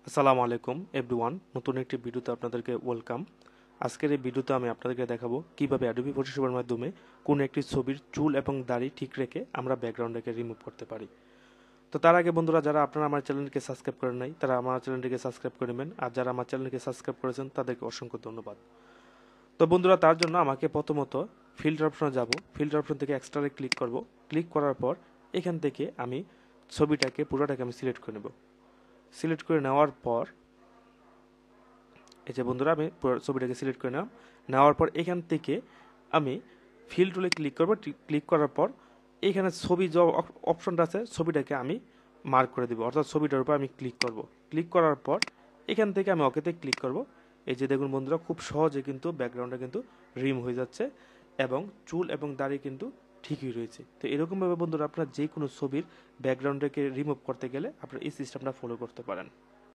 আসসালামু আলাইকুম এভরিওয়ান, নতুন একটি ভিডিওতে আপনাদেরকে ওয়েলকাম। আজকের এই ভিডিওতে আমি আপনাদেরকে দেখাবো কিভাবে অ্যাডোবি ফটোশপের মাধ্যমে কোন একটি ছবির চুল এবং দাড়ি ঠিক রেখে আমরা ব্যাকগ্রাউন্ডটাকে রিমুভ করতে পারি। তো তার আগে বন্ধুরা, যারা আপনারা আমার চ্যানেলকে সাবস্ক্রাইব করেন নাই তারা আমার চ্যানেলটিকে সাবস্ক্রাইব করে নেবেন, আর যারা আমার চ্যানেলকে সাবস্ক্রাইব করেছেন তাদেরকে অসংখ্য ধন্যবাদ। তো বন্ধুরা, তার জন্য আমাকে প্রথমত ফিল্টার অপশনে যাব। ফিল্টার অপশন থেকে এক্সট্রাতে ক্লিক করব। ক্লিক করার পর এখান থেকে আমি ছবিটাকে পুরোটাকে আমি সিলেক্ট করে নেব। সিলেক্ট করে নেওয়ার পর এই যে বন্ধুরা, আমি ছবিটাকে সিলেক্ট করে নেওয়ার পর এখান থেকে আমি ফিল টুলে ক্লিক করব। ক্লিক করার পর এখানে ছবি যে অপশনটা আছে ছবিটাকে আমি মার্ক করে দেবো, অর্থাৎ ছবিটার উপর আমি ক্লিক করব। ক্লিক করার পর এখান থেকে আমি ওকেতে ক্লিক করব। এই যে দেখুন বন্ধুরা, খুব সহজে কিন্তু ব্যাকগ্রাউন্ডটা কিন্তু রিম হয়ে যাচ্ছে এবং চুল এবং দাড়ি কিন্তু ঠিকই রয়েছে। তো এরকমভাবে বন্ধুরা আপনারা যে কোনো ছবির ব্যাকগ্রাউন্ডটাকে রিমুভ করতে গেলে আপনারা এই সিস্টেমটা ফলো করতে পারেন।